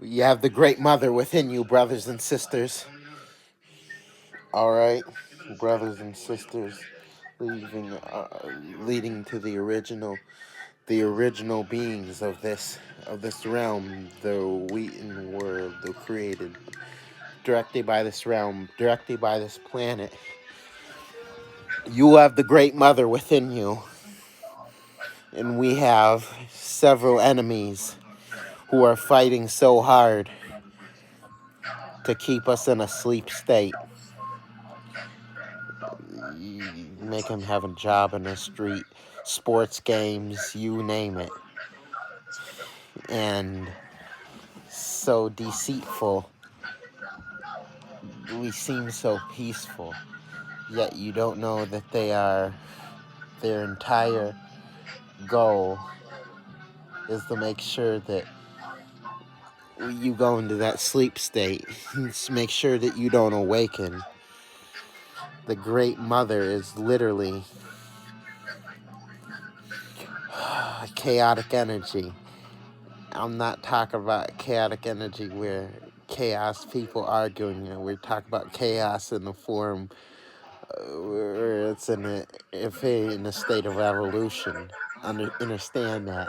You have the great mother within you, brothers and sisters. All right, brothers and sisters, leading to the original beings of this realm, the Wheaton world, the created, directly by this realm, directly by this planet. You have the great mother within you, and we have several enemies who are fighting so hard to keep us in a sleep state. You make them have a job in the street, sports games, you name it. And so deceitful. We seem so peaceful, yet you don't know that their entire goal is to make sure that you go into that sleep state. Make sure that you don't awaken. The Great Mother is literally chaotic energy. I'm not talking about chaotic energy where chaos, people arguing. We're talking about chaos in the form where it's in a state of evolution. Understand that.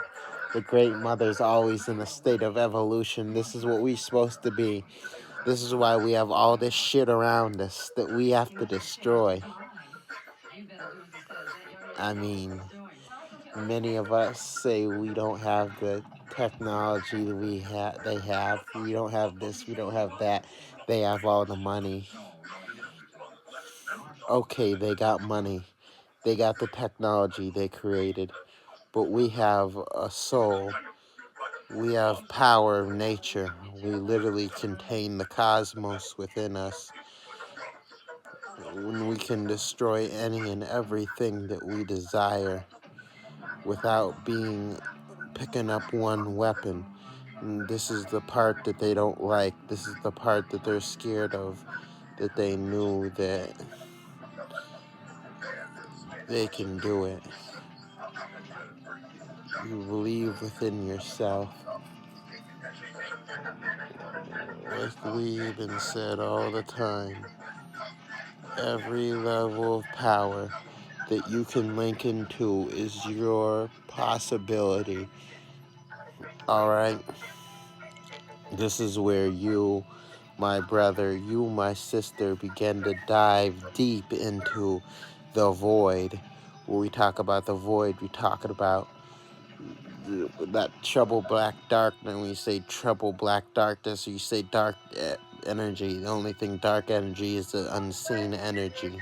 The Great Mother's always in a state of evolution. This is what we're supposed to be. This is why we have all this shit around us that we have to destroy. I mean, many of us say we don't have the technology that they have. We don't have this, we don't have that. They have all the money. Okay, they got money. They got the technology they created. But we have a soul. We have power of nature. We literally contain the cosmos within us. When we can destroy any and everything that we desire without picking up one weapon. And this is the part that they don't like. This is the part that they're scared of. That they knew that they can do it. You believe within yourself. Like we've been said all the time, every level of power that you can link into is your possibility. Alright? This is where you, my brother, you, my sister, begin to dive deep into the void. When we talk about the void, we're talking about that trouble black darkness. When you say trouble black darkness, or you say dark energy, the only thing dark energy is the unseen energy.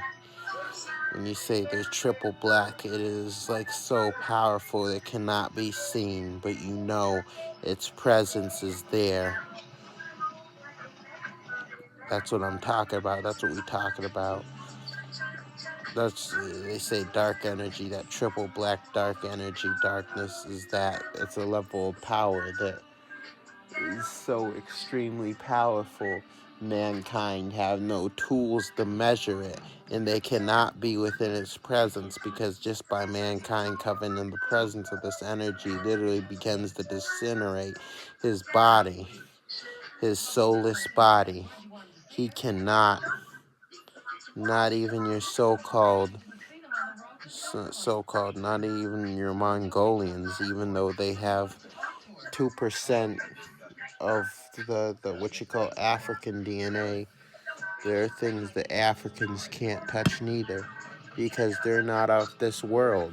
When you say there's triple black, it is like so powerful it cannot be seen, but you know its presence is there. That's what I'm talking about. That's what we're talking about. They say dark energy, that triple black dark energy, darkness is that. It's a level of power that is so extremely powerful. Mankind have no tools to measure it, and they cannot be within its presence, because just by mankind coming in the presence of this energy literally begins to disintegrate his body, his soulless body. He cannot, not even your so-called, not even your Mongolians, even though they have 2% of the what you call African DNA. There are things that Africans can't touch neither, because they're not of this world.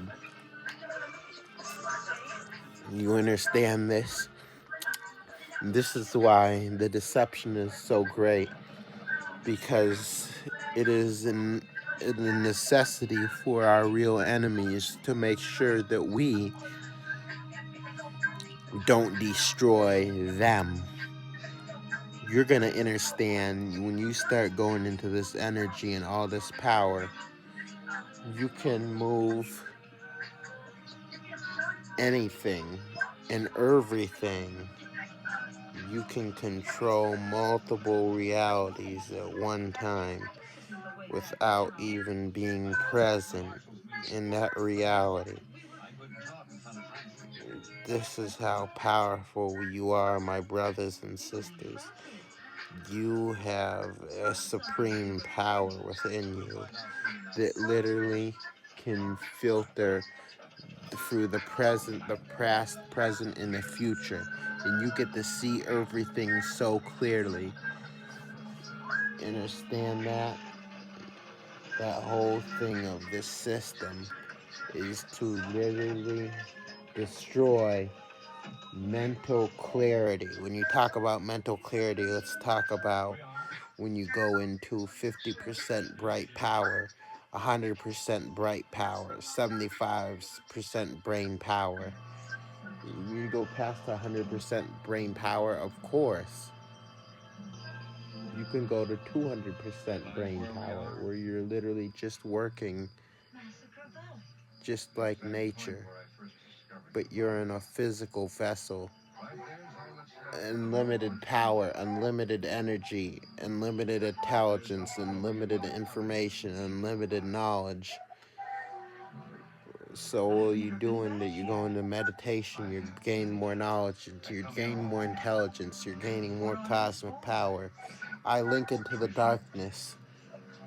You understand this? This is why the deception is so great, because it is a necessity for our real enemies to make sure that we don't destroy them. You're going to understand when you start going into this energy and all this power, you can move anything and everything. You can control multiple realities at one time without even being present in that reality. This is how powerful you are, my brothers and sisters. You have a supreme power within you that literally can filter through the present, the past, present, and the future. And you get to see everything so clearly. Understand that? That whole thing of this system is to literally destroy mental clarity. When you talk about mental clarity, let's talk about when you go into 50% bright power, 100% bright power, 75% brain power. You go past 100% brain power, of course. You can go to 200% brain power, where you're literally just working just like nature, but you're in a physical vessel. Unlimited power, unlimited energy, unlimited intelligence, unlimited information, unlimited knowledge. So what are you doing that you go into meditation, you gain more knowledge, you gain more intelligence, you're gaining more cosmic power. I link into the darkness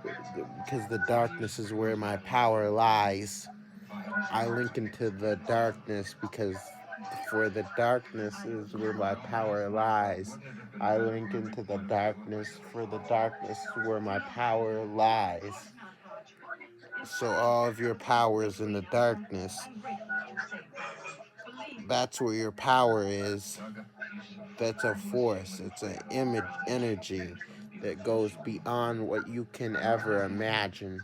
because the darkness is where my power lies. I link into the darkness because for the darkness is where my power lies. I link into the darkness for the darkness is where my power lies. So all of your power is in the darkness. That's where your power is. That's a force. It's an image, energy that goes beyond what you can ever imagine.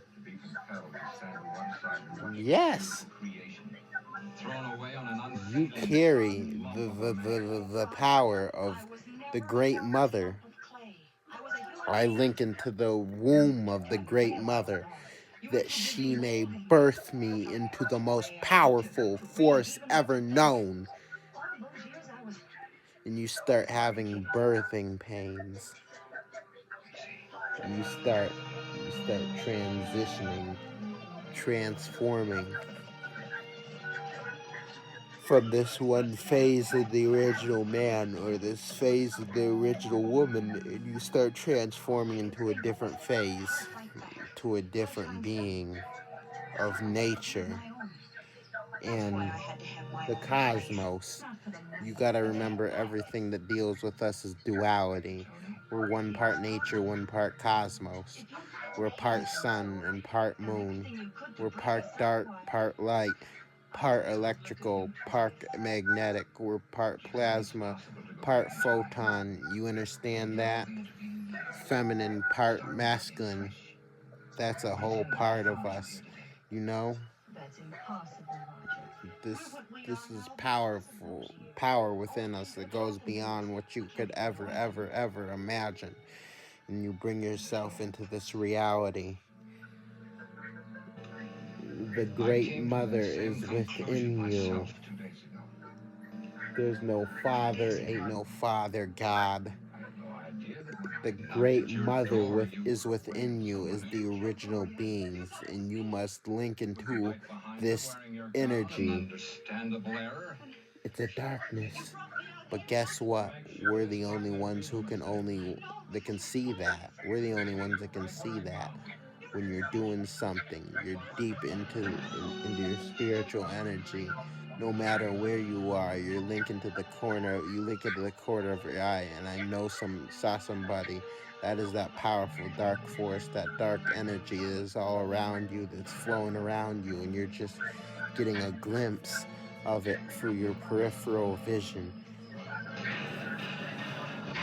Yes. You carry the power of the Great Mother. I link into the womb of the Great Mother, that she may birth me into the most powerful force ever known. And you start having birthing pains. You start transitioning, transforming from this one phase of the original man or this phase of the original woman, and you start transforming into a different phase, to a different being of nature and the cosmos. You gotta remember, everything that deals with us is duality. We're one part nature, one part cosmos. We're part sun and part moon. We're part dark, part light, part electrical, part magnetic. We're part plasma, part photon. You understand that? Feminine, part masculine. That's a whole part of us, you know? This is powerful, power within us that goes beyond what you could ever imagine. And you bring yourself into this reality. The Great Mother is within you. There's no father, ain't no father God. The Great Mother is within you, is the original beings, and you must link into this energy. It's a darkness, but guess what? We're the only ones that can see that. We're the only ones that can see that. When you're doing something, you're deep into your spiritual energy. No matter where you are, you're linking to the corner. You link into the corner of your eye, and I saw somebody. That is that powerful dark force, that dark energy that is all around you, that's flowing around you, and you're just getting a glimpse of it through your peripheral vision.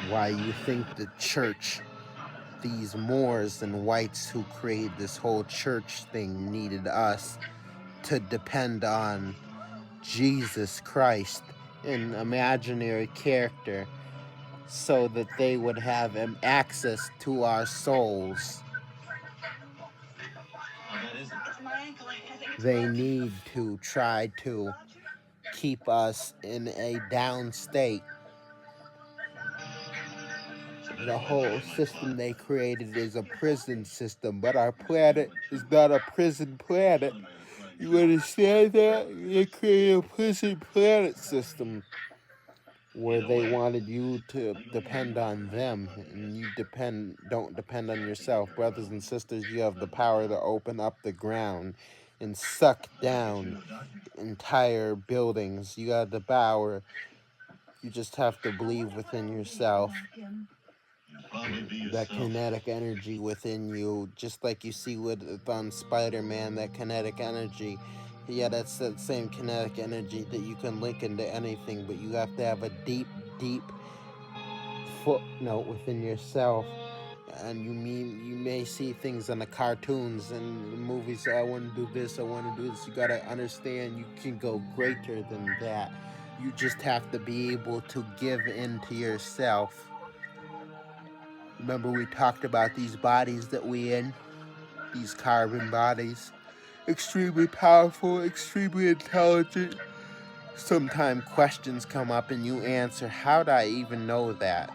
Why you think the church, these Moors and whites who created this whole church thing, needed us to depend on Jesus Christ, an imaginary character, so that they would have access to our souls. They need to try to keep us in a down state. The whole system they created is a prison system, but our planet is not a prison planet. You understand that? They created a prison planet system where they wanted you to depend on them, and you don't depend on yourself. Brothers and sisters, you have the power to open up the ground and suck down entire buildings. You got the power. You just have to believe within yourself that kinetic energy within you, just like you see with on Spider-Man, that kinetic energy. Yeah, that's that same kinetic energy that you can link into anything, but you have to have a deep, deep footnote within yourself. And you may see things in the cartoons and the movies. I want to do this. I want to do this. You gotta understand. You can go greater than that. You just have to be able to give in to yourself. Remember, we talked about these bodies that we in, these carbon bodies, extremely powerful, extremely intelligent. Sometimes questions come up and you answer, how do I even know that?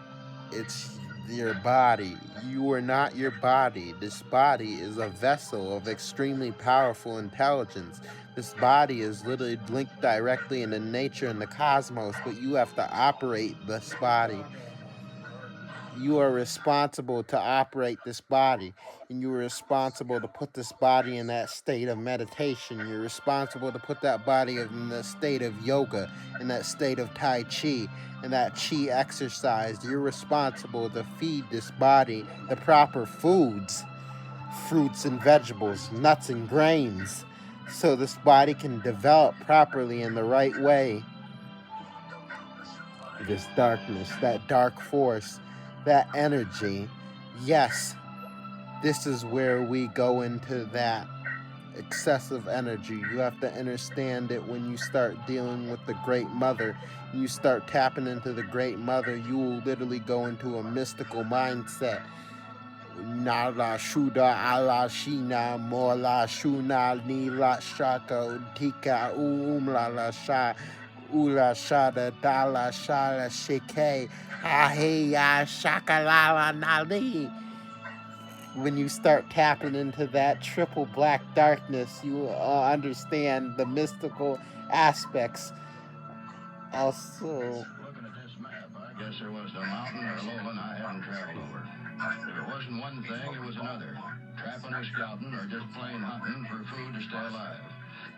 It's your body. You are not your body. This body is a vessel of extremely powerful intelligence. This body is literally linked directly into nature and the cosmos, but you have to operate this body. You are responsible to operate this body, and you are responsible to put this body in that state of meditation. You're responsible to put that body in the state of yoga, in that state of Tai Chi, in that Chi exercise. You're responsible to feed this body the proper foods, fruits and vegetables, nuts and grains, so this body can develop properly in the right way. This darkness, that dark force, that energy. Yes, this is where we go into that excessive energy. You have to understand it when you start dealing with the Great Mother. You start tapping into the Great Mother, you will literally go into a mystical mindset. Nala Shuda Ala Shina Mola Shuna Nila Shaka Tika Umla Sha Ula Shada Dala Shala Shike Aheya Shakalala Nali. When you start tapping into that triple black darkness, you understand the mystical aspects. Also, looking at this map, I guess there was a mountain or a lowland I hadn't traveled over. If it wasn't one thing, it was another. Trapping or scouting or just plain hunting for food to stay alive.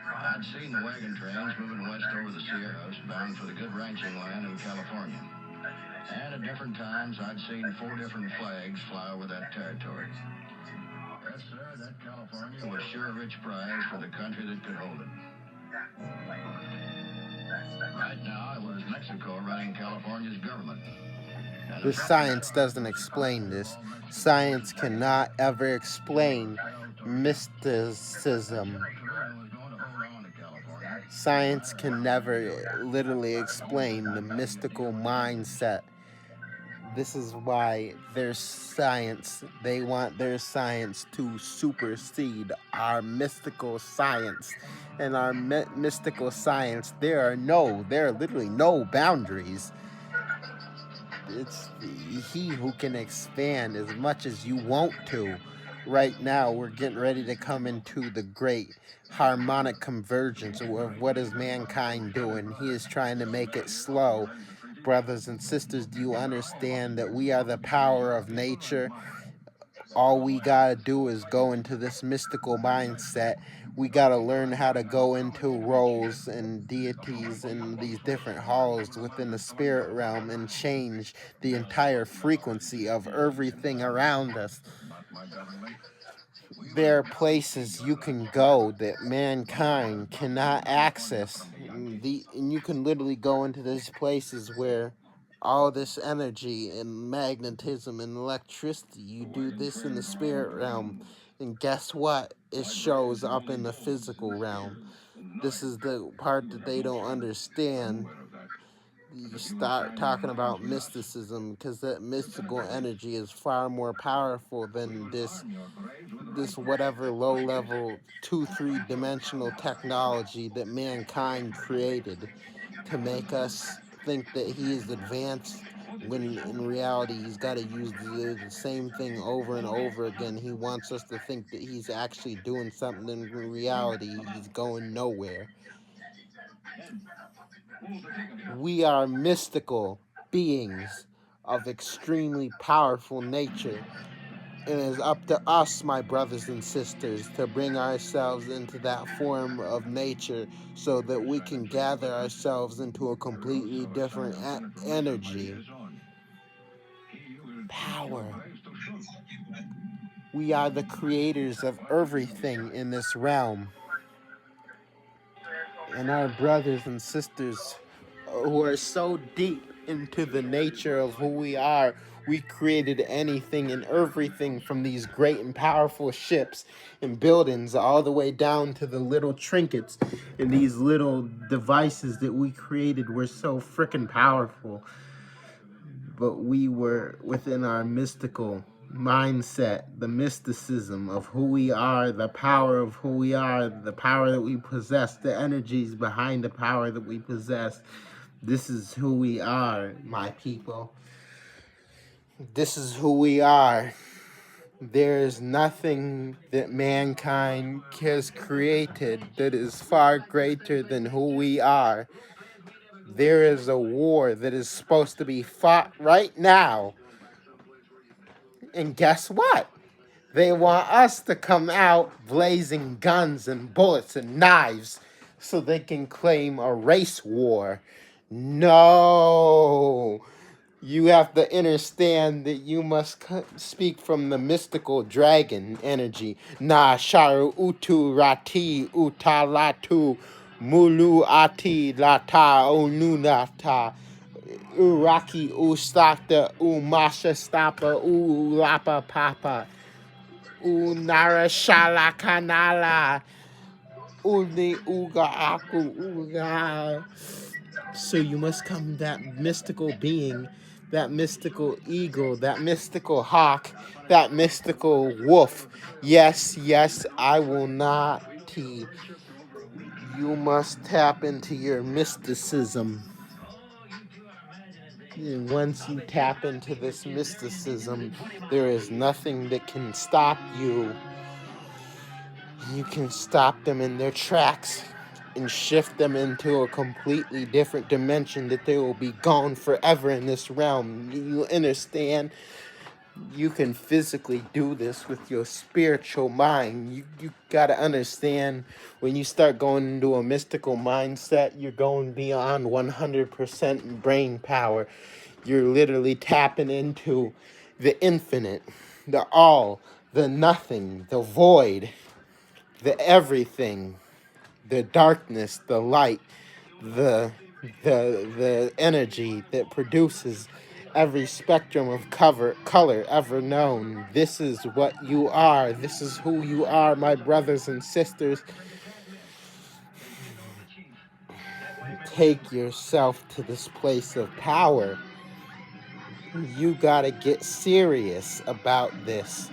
I'd seen the wagon trains moving west over the Sierras, bound for the good ranching land in California. And at different times, I'd seen 4 different flags fly over that territory. Yes, sir, that California was sure a rich prize for the country that could hold it. Right now, it was Mexico running California's government. this science doesn't explain this. Science cannot ever explain mysticism. Science can never literally explain the mystical mindset. This is why their science, they want their science to supersede our mystical science. And our mystical science, there are literally no boundaries. It's he who can expand as much as you want to. Right now, we're getting ready to come into the great harmonic convergence of what is mankind doing. He is trying to make it slow. Brothers and sisters, do you understand that we are the power of nature? All we gotta do is go into this mystical mindset. We gotta learn how to go into roles and deities and these different halls within the spirit realm and change the entire frequency of everything around us. There are places you can go that mankind cannot access. And you can literally go into these places where all this energy and magnetism and electricity, you do this in the spirit realm, and guess what? It shows up in the physical realm. This is the part that they don't understand. You start talking about mysticism because that mystical energy is far more powerful than this whatever low level 2-3 dimensional technology that mankind created to make us think that he is advanced when in reality he's got to use the same thing over and over again. He wants us to think that he's actually doing something. In reality, he's going nowhere. We are mystical beings of extremely powerful nature. It is up to us, my brothers and sisters, to bring ourselves into that form of nature so that we can gather ourselves into a completely different energy. Power. We are the creators of everything in this realm. And our brothers and sisters who are so deep into the nature of who we are, we created anything and everything from these great and powerful ships and buildings all the way down to the little trinkets and these little devices that we created were so freaking powerful. But we were within our mystical mindset, the mysticism of who we are, the power of who we are, the power that we possess, the energies behind the power that we possess. This is who we are, my people. This is who we are. There is nothing that mankind has created that is far greater than who we are. There is a war that is supposed to be fought right now. And guess what? They want us to come out blazing guns and bullets and knives so they can claim a race war. No. You have to understand that you must speak from the mystical dragon energy. Na sharu utu rati utalatu mulu ati lata onunata. Uraki ustata umasha stapa ulapa papa. Unara shala kanala. Uli uga aku uga. So you must come that mystical being, that mystical eagle, that mystical hawk, that mystical wolf. Yes, yes, I will not tea. You must tap into your mysticism. And once you tap into this mysticism, there is nothing that can stop you. You can stop them in their tracks and shift them into a completely different dimension that they will be gone forever in this realm. You understand? You can physically do this with your spiritual mind. You gotta understand, when you start going into a mystical mindset, you're going beyond 100% brain power. You're literally tapping into the infinite, the all, the nothing, the void, the everything, the darkness, the light, the energy that produces every spectrum of color ever known. This is what you are. This is who you are, my brothers and sisters. Take yourself to this place of power. You gotta get serious about this.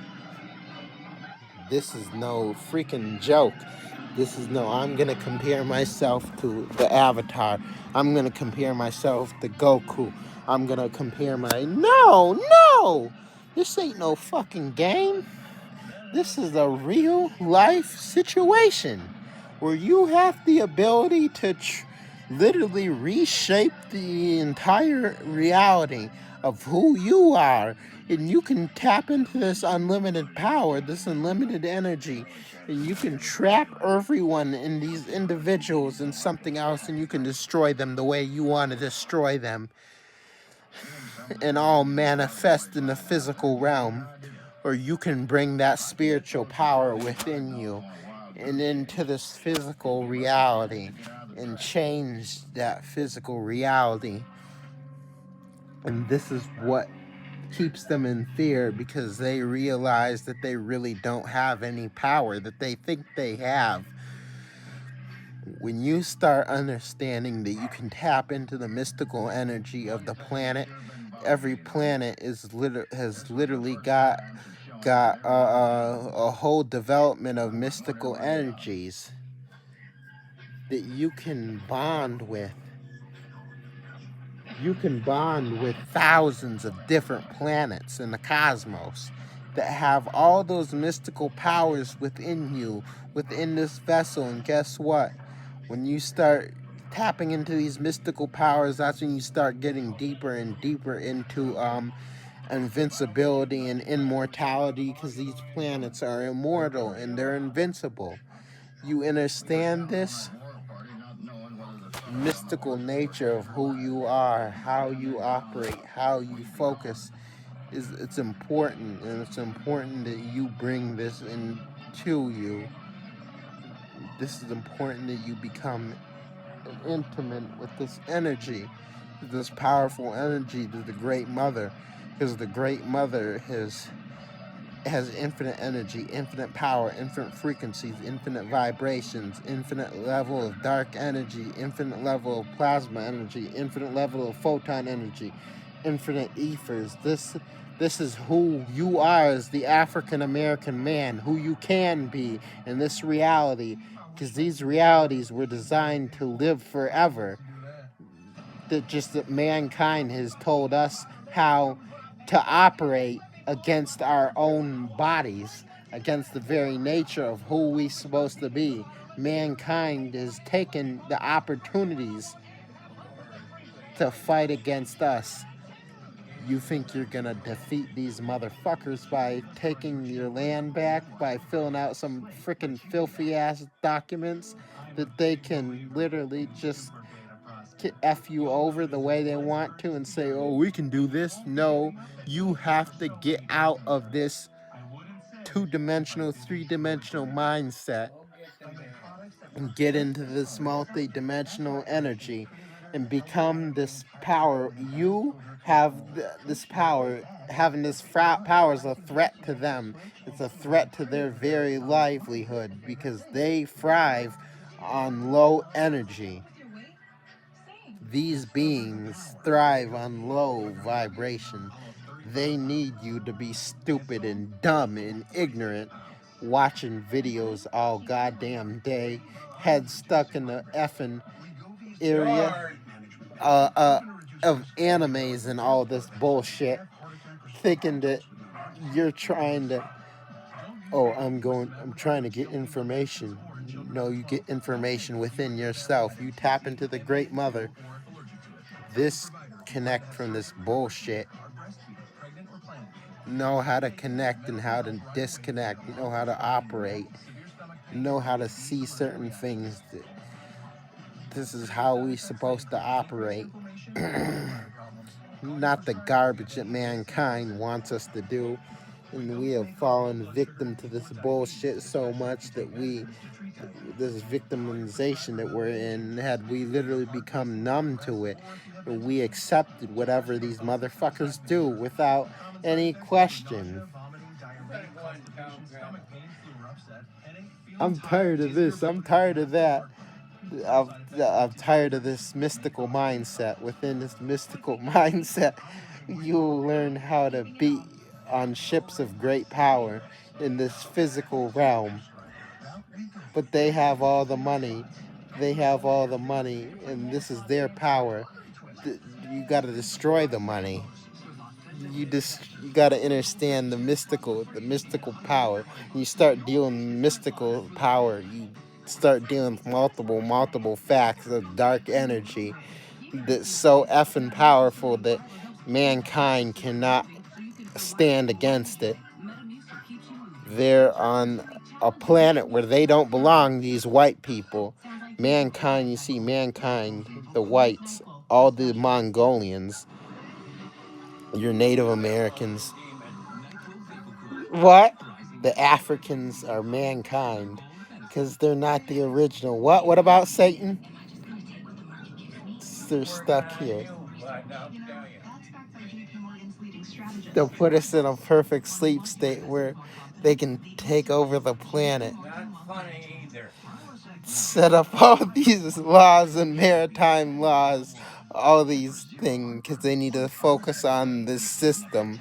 This is no freaking joke. This is no, I'm going to compare myself to the Avatar. I'm going to compare myself to Goku. I'm going to compare No! This ain't no fucking game. This is a real life situation where you have the ability to literally reshape the entire reality of who you are. And you can tap into this unlimited power, this unlimited energy, and you can trap everyone in these individuals in something else, and you can destroy them the way you want to destroy them, and all manifest in the physical realm. Or you can bring that spiritual power within you and into this physical reality and change that physical reality. And this is what keeps them in fear, because they realize that they really don't have any power that they think they have. When you start understanding that you can tap into the mystical energy of the planet, every planet has literally got a whole development of mystical energies that you can bond with. You can bond with thousands of different planets in the cosmos that have all those mystical powers within you, within this vessel. And guess what? When you start tapping into these mystical powers, that's when you start getting deeper and deeper into invincibility and immortality, because these planets are immortal and they're invincible. You understand this mystical nature of who you are, how you operate, how you focus. It's important, and it's important that you bring this into you. This is important that you become intimate with this energy, this powerful energy to the Great Mother, because the Great Mother has infinite energy, infinite power, infinite frequencies, infinite vibrations, infinite level of dark energy, infinite level of plasma energy, infinite level of photon energy, infinite ethers. This is who you are as the African American man, who you can be in this reality, because these realities were designed to live forever. That mankind has told us how to operate against our own bodies, against the very nature of who we're supposed to be. Mankind has taken the opportunities to fight against us. You think you're gonna defeat these motherfuckers by taking your land back, by filling out some freaking filthy ass documents that they can literally just F you over the way they want to and say, oh, we can do this? No, you have to get out of this two-dimensional, three-dimensional mindset and get into this multi-dimensional energy and become this power. You have this power. Having this power is a threat to them. It's a threat to their very livelihood, because they thrive on low energy. These beings thrive on low vibration. They need you to be stupid and dumb and ignorant, watching videos all goddamn day, head stuck in the effing area of animes and all this bullshit, thinking that you're trying to, I'm trying to get information. No, you get information within yourself. You tap into the Great Mother. Disconnect from this bullshit. Know how to connect and how to disconnect. Know how to operate. Know how to see certain things. This is how we're supposed to operate. Not the garbage that mankind wants us to do. And we have fallen victim to this bullshit so much that this victimization that we're in, had we literally become numb to it, we accepted whatever these motherfuckers do without any question. I'm tired of this. I'm tired of that. I'm tired of this mystical mindset. Within this mystical mindset, you'll learn how to be on ships of great power in this physical realm. But they have all the money. They have all the money, and this is their power. You got to destroy the money. You got to understand the mystical power. You start dealing with mystical power. You start dealing with multiple facts of dark energy that's so effing powerful that mankind cannot stand against it. They're on a planet where they don't belong, these white people. Mankind, you see, mankind, the whites, all the Mongolians, your Native Americans. What? The Africans are mankind because they're not the original. What? What about Satan? They're stuck here. They'll put us in a perfect sleep state where they can take over the planet. Set up all these laws and maritime laws, all these things, because they need to focus on this system.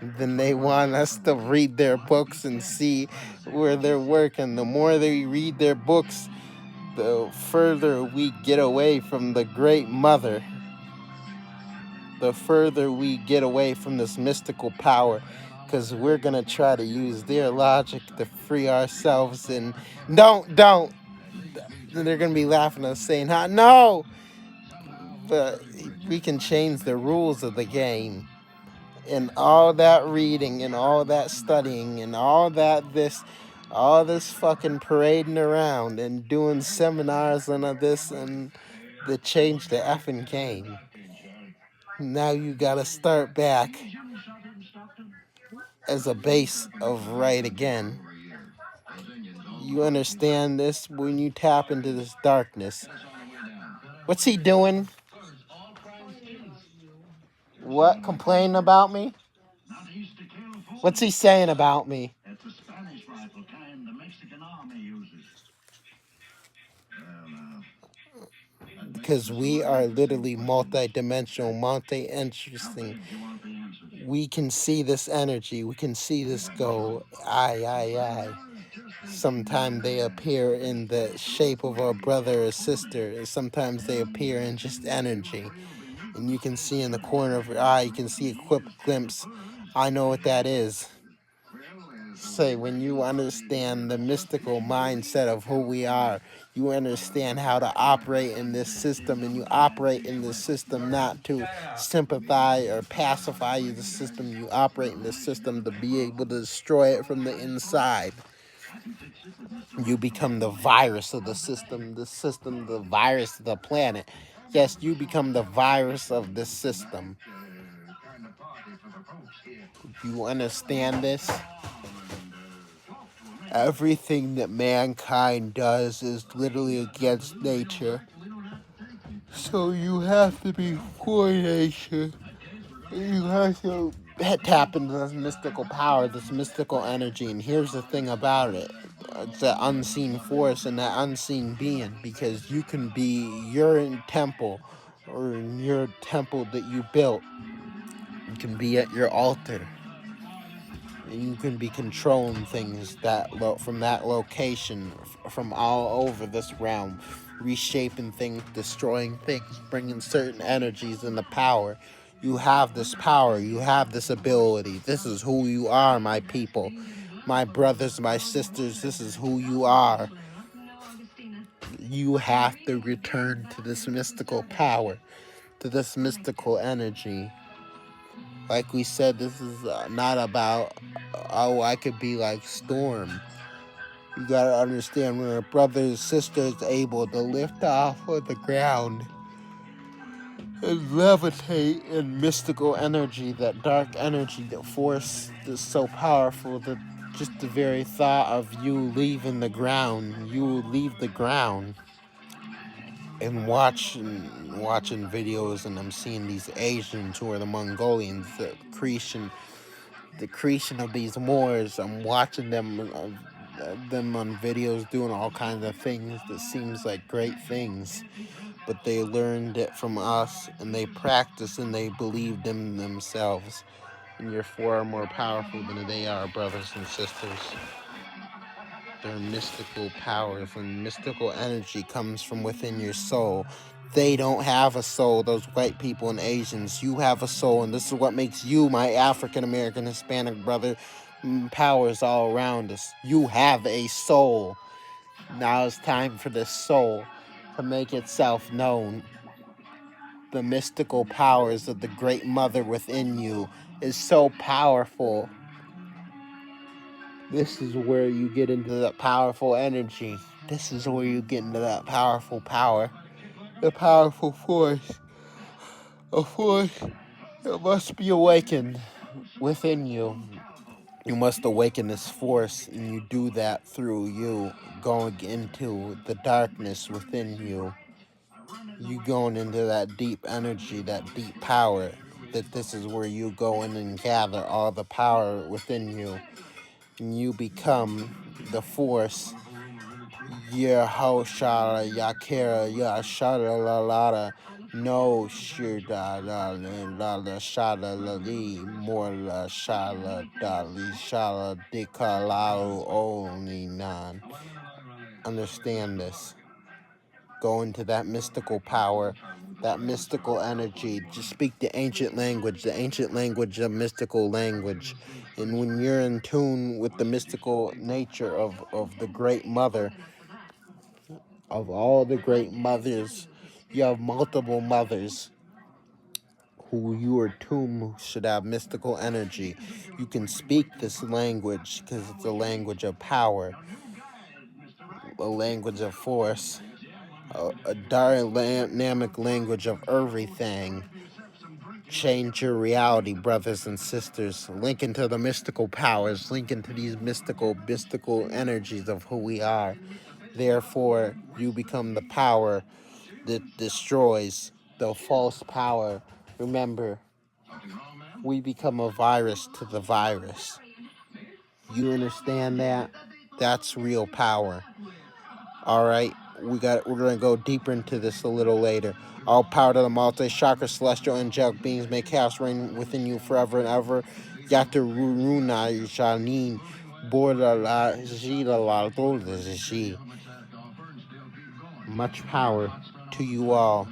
Then they want us to read their books and see where they're working. The more they read their books, the further we get away from the Great Mother, the further we get away from this mystical power, because we're going to try to use their logic to free ourselves. And don't. They're going to be laughing at us saying, no! But we can change the rules of the game. And all that reading and all that studying and all this fucking parading around and doing seminars and this and to change the effing game. Now you gotta start back as a base of right again. You understand this when you tap into this darkness. What's he doing? What? Complaining about me? What's he saying about me? It's a Spanish rifle kind the Mexican army uses. Because we are literally multi-dimensional, multi-interesting. We can see this energy. We can see this go. Aye. Sometimes they appear in the shape of a brother or sister. Sometimes they appear in just energy. And you can see in the corner of your eye, you can see a quick glimpse. I know what that is. Say, when you understand the mystical mindset of who we are, you understand how to operate in this system, and you operate in this system not to sympathize or pacify the system. You operate in this system to be able to destroy it from the inside. You become the virus of the system, the virus of the planet. Yes, you become the virus of this system. You understand this? Everything that mankind does is literally against nature. So you have to be for nature. You have to tap into this mystical power, this mystical energy. And here's the thing about it. It's that unseen force and that unseen being. Because you can be your temple, or in your temple that you built. You can be at your altar. And you can be controlling things from that location, from all over this realm, reshaping things, destroying things, bringing certain energies into power. You have this power. You have this ability. This is who you are, my people. My brothers, my sisters, this is who you are. You have to return to this mystical power, to this mystical energy. Like we said, this is not about, I could be like Storm. You gotta understand, when a brother and sister is able to lift off of the ground and levitate in mystical energy, that dark energy, that force is so powerful that just the very thought of you leaving the ground, you leave the ground. And watching videos, and I'm seeing these Asians who are the Mongolians, the creation of these Moors. I'm watching them on videos doing all kinds of things that seems like great things, but they learned it from us, and they practice, and they believed in themselves. And you're far more powerful than they are, brothers and sisters. Their mystical powers and mystical energy comes from within your soul. They don't have a soul, those white people and Asians. You have a soul, and this is what makes you, my African American Hispanic brother, powers all around us. You have a soul. Now it's time for this soul to make itself known. The mystical powers of the Great Mother within you is so powerful. This is where you get into that powerful energy. This is where you get into that powerful power. The powerful force. A force that must be awakened within you. You must awaken this force, and you do that through you going into the darkness within you. You going into that deep energy, that deep power. That this is where you go in and gather all the power within you. And you become the force. Yehoshara Yakira Yashara Lalada No Shirda Lala Shala Lali Morla Shala Dali Shala Dikalau Only Nan. Understand this. Go into that mystical power, that mystical energy. Just speak the ancient language of mystical language. And when you're in tune with the mystical nature of the great mother, of all the great mothers, you have multiple mothers who you are tuned should have mystical energy. You can speak this language because it's a language of power, a language of force, a dynamic language of everything. Change your reality, brothers and sisters. Link into the mystical powers. Link into these mystical energies of who we are. Therefore, you become the power that destroys the false power. Remember, we become a virus to the virus. You understand that? That's real power. All right, we're gonna go deeper into this a little later. All power to the multi-chakra, celestial, angelic beings, make chaos reign within you forever and ever. Yata Runa Janin Borda La Jida La Dolda Ji. Much power to you all.